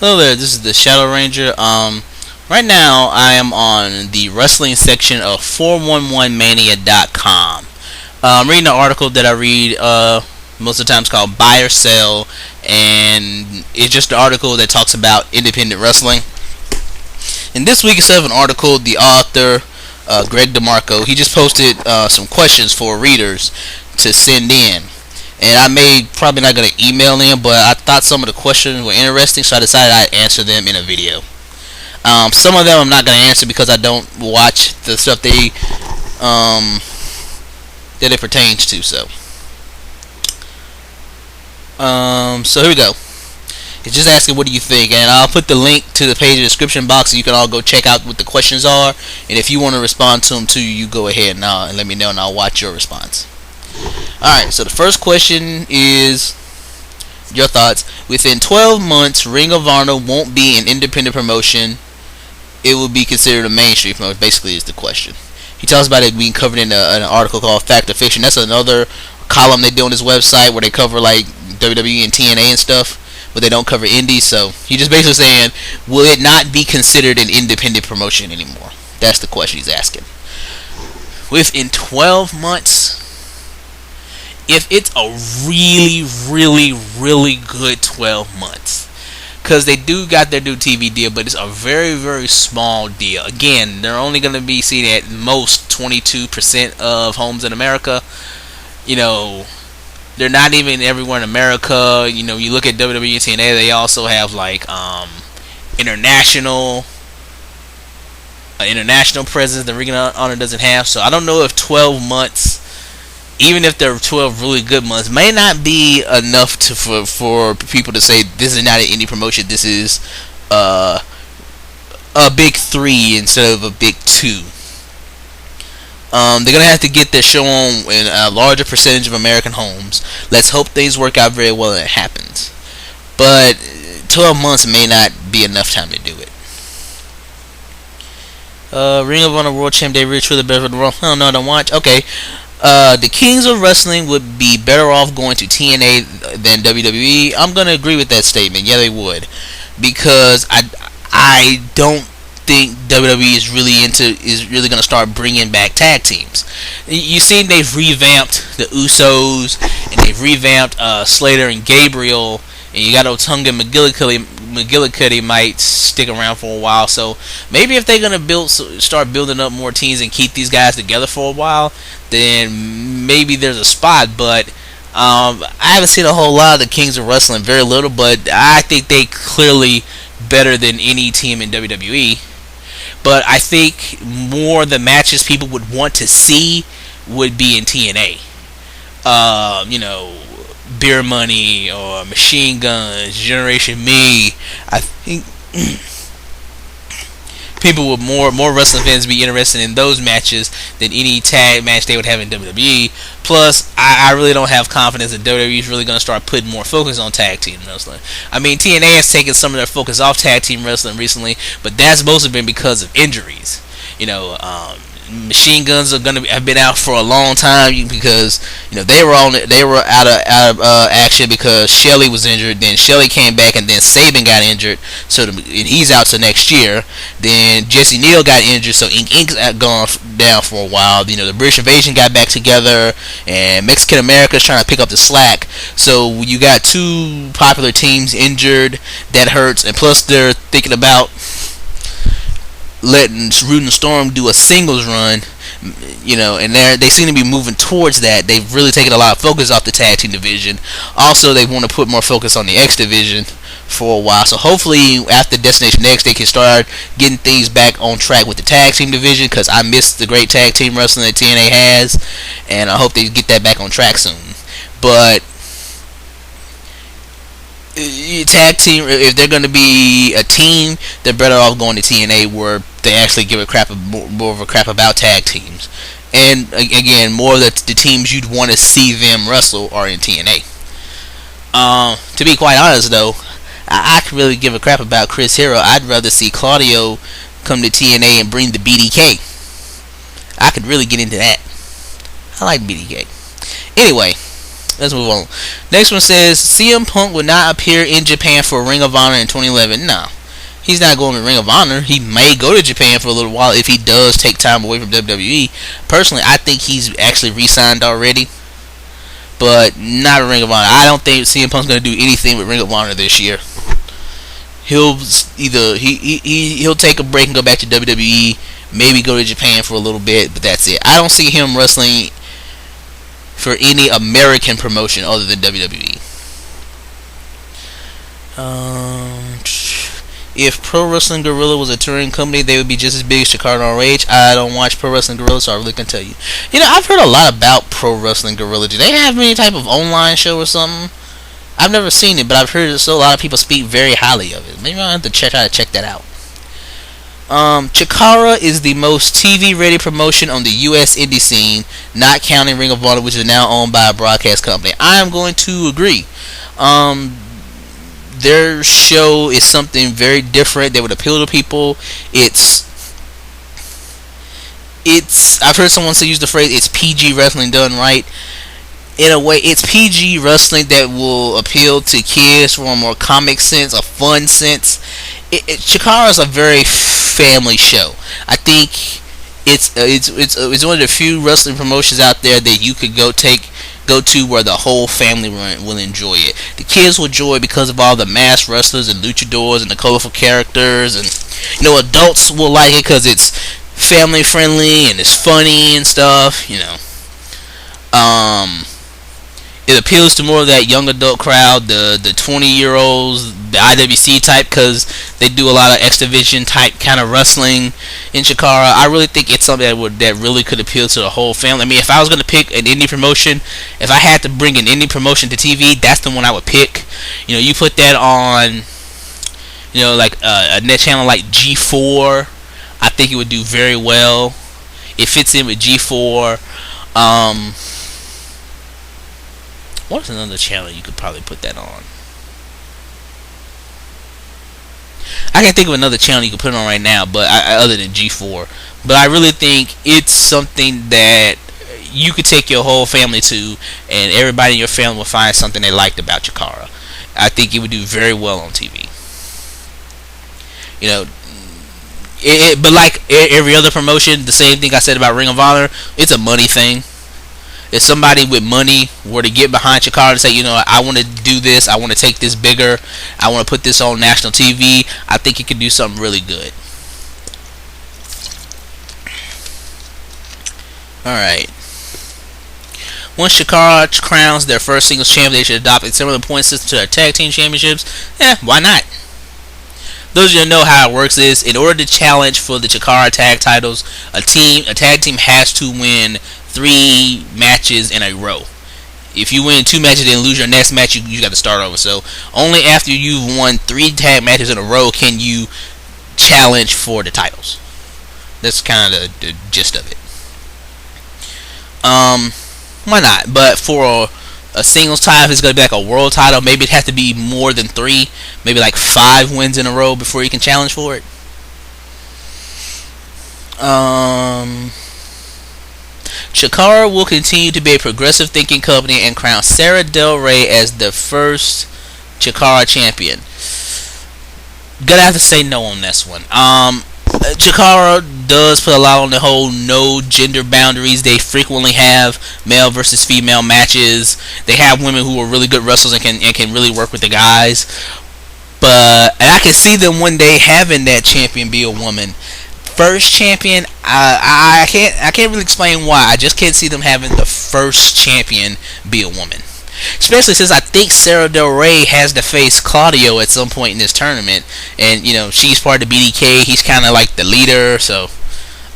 Hello there, this is the Shadow Ranger. Right now I am on the wrestling section of 411mania.com. I'm reading an article that I read most of the time. It's called Buy or Sell, and it's just an article that talks about independent wrestling. And this week, instead of an article, the author, Greg DeMarco, he just posted some questions for readers to send in. And I probably not going to email them, but I thought some of the questions were interesting, so I decided I'd answer them in a video. Some of them I'm not going to answer because I don't watch the stuff that it pertains to. So here we go. It's just asking, what do you think? And I'll put the link to the page in the description box so you can all go check out what the questions are. And if you want to respond to them too, you go ahead and let me know, and I'll watch your response. Alright, so the first question is your thoughts. Within 12 months, Ring of Honor won't be an independent promotion. It will be considered a mainstream promotion, basically, is the question. He talks about it being covered in an article called Fact or Fiction. That's another column they do on this website where they cover like WWE and TNA and stuff, but they don't cover indies. So he's just basically saying, will it not be considered an independent promotion anymore? That's the question he's asking. Within 12 months, if it's a really, really, really good 12 months, because they do got their new TV deal, but it's a very, very small deal. Again, they're only going to be seen at most 22% of homes in America. You know, they're not even everywhere in America. You know, you look at WWE and TNA, they also have like international presence the Ring of Honor doesn't have. So I don't know if 12 months, even if they're 12 really good months, may not be enough for people to say this is not an indie promotion. This is a big 3 instead of a big 2. They're gonna have to get their show on in a larger percentage of American homes. Let's hope things work out very well and it happens. But 12 months may not be enough time to do it. Ring of Honor World Champ, they really truly better for the world. Oh no, I don't watch. Okay. The Kings of Wrestling would be better off going to TNA than WWE. I'm gonna agree with that statement. Yeah, they would, because I don't think WWE is really gonna start bringing back tag teams. You see, they've revamped the Usos and they've revamped Slater and Gabriel, and you got Otunga and McGillicuddy might stick around for a while. So maybe if they're gonna start building up more teams and keep these guys together for a while, then maybe there's a spot. But I haven't seen a whole lot of the Kings of Wrestling, very little, but I think they clearly better than any team in WWE. But I think more the matches people would want to see would be in TNA. You know, Beer Money or Machine Guns, Generation Me. I think people would more wrestling fans be interested in those matches than any tag match they would have in WWE. Plus, I really don't have confidence that WWE is really going to start putting more focus on tag team wrestling. I mean, TNA has taken some of their focus off tag team wrestling recently, but that's mostly been because of injuries. You know, Machine Guns have been out for a long time because they were out of action because Shelly was injured. Then Shelly came back, and then Saban got injured, and he's out till next year. Then Jesse Neal got injured, so Ink's gone down for a while. The British Invasion got back together, and Mexican America's trying to pick up the slack. So you got two popular teams injured. That hurts, and plus they're thinking about letting Root and Storm do a singles run, and they seem to be moving towards that. They've really taken a lot of focus off the tag team division. Also, they want to put more focus on the X division for a while. So hopefully, after Destination X, they can start getting things back on track with the tag team division, because I miss the great tag team wrestling that TNA has, and I hope they get that back on track soon. But tag team, if they're going to be a team, they're better off going to TNA, where they actually give more of a crap about tag teams. And again, more of the teams you'd want to see them wrestle are in TNA. To be quite honest though, I could really give a crap about Chris Hero. I'd rather see Claudio come to TNA and bring the BDK. I could really get into that. I like BDK. Anyway, Let's move on. Next one says CM Punk will not appear in Japan for Ring of Honor in 2011. No, he's not going to Ring of Honor. He may go to Japan for a little while if he does take time away from WWE. Personally, I think he's actually re-signed already, but not a Ring of Honor. I don't think CM Punk's going to do anything with Ring of Honor this year. He'll either he'll take a break and go back to WWE, maybe go to Japan for a little bit, but that's it. I don't see him wrestling for any American promotion other than WWE. If Pro Wrestling Guerrilla was a touring company, they would be just as big as Chicago ROH. I don't watch Pro Wrestling Guerrilla, so I really can't tell you. You know, I've heard a lot about Pro Wrestling Guerrilla. Do they have any type of online show or something? I've never seen it, but I've heard a lot of people speak very highly of it. Maybe I'll have to try to check that out. Chikara is the most TV-ready promotion on the U.S. indie scene, not counting Ring of Honor, which is now owned by a broadcast company. I am going to agree. Their show is something very different that would appeal to people. I've heard someone use the phrase, it's PG wrestling done right. In a way, it's PG wrestling that will appeal to kids from a more comic sense, a fun sense. Chikara is a very family show. I think it's one of the few wrestling promotions out there that you could go to where the whole family will enjoy it. The kids will enjoy it because of all the masked wrestlers and luchadors and the colorful characters, and adults will like it because it's family friendly and it's funny and stuff. It appeals to more of that young adult crowd, the 20-year-olds, the IWC type, because they do a lot of X Division type kind of wrestling in Chikara. I really think it's something that really could appeal to the whole family. I mean, if I was going to pick an indie promotion, if I had to bring an indie promotion to TV, that's the one I would pick. You put that on, like a net channel like G4, I think it would do very well. It fits in with G4. What's another channel you could probably put that on? I can't think of another channel you could put it on right now, but other than G4. But I really think it's something that you could take your whole family to, and everybody in your family will find something they liked about Chikara. I think it would do very well on TV. But like every other promotion, the same thing I said about Ring of Honor, it's a money thing. If somebody with money were to get behind Chikara and say, I want to do this, I want to take this bigger, I want to put this on national TV, I think it could do something really good. Alright. Once Chikara crowns their first singles champion, they should adopt a similar point system to their tag team championships. Why not? Those of you who know how it works is, in order to challenge for the Chikara tag titles, a tag team has to win 3 matches in a row. If you win 2 matches and lose your next match, you got to start over. So only after you've won 3 tag matches in a row can you challenge for the titles. That's kind of the gist of it. Why not? But for a singles title, it's going to be like a world title. Maybe it has to be more than 3. Maybe like 5 wins in a row before you can challenge for it. Chikara will continue to be a progressive thinking company and crown Sarah Del Rey as the first Chikara champion. Gonna have to say no on this one. Chikara does put a lot on the whole no gender boundaries. They frequently have male versus female matches. They have women who are really good wrestlers and can really work with the guys. And I can see them one day having that champion be a woman. First champion, I can't really explain why. I just can't see them having the first champion be a woman. Especially since I think Sarah Del Rey has to face Claudio at some point in this tournament. And, she's part of the BDK. He's kind of like the leader. So,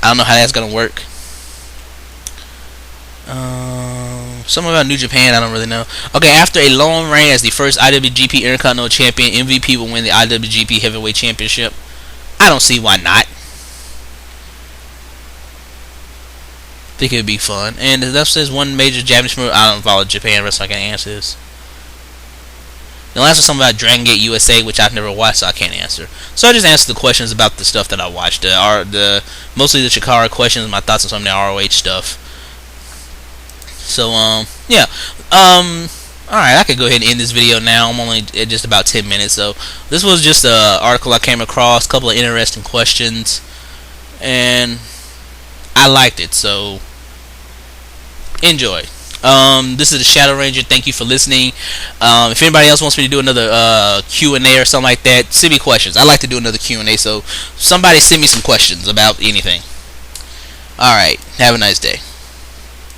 I don't know how that's going to work. Something about New Japan, I don't really know. Okay, after a long reign as the first IWGP Intercontinental Champion, MVP will win the IWGP Heavyweight Championship. I don't see why not. I think it would be fun. And that says one major Japanese promotion. I don't follow Japan wrestling, so I can't answer this. The last was something about Dragon Gate USA, which I've never watched, so I can't answer. So I just answered the questions about the stuff that I watched. Mostly the Chikara questions, my thoughts on some of the ROH stuff. So yeah. All right, I could go ahead and end this video now. I'm only at just about 10 minutes. So this was just an article I came across, a couple of interesting questions, and I liked it. So enjoy. This is the Shadow Ranger. Thank you for listening. If anybody else wants me to do another Q&A or something like that, send me questions. I like to do another Q&A, so somebody send me some questions about anything. Alright, have a nice day.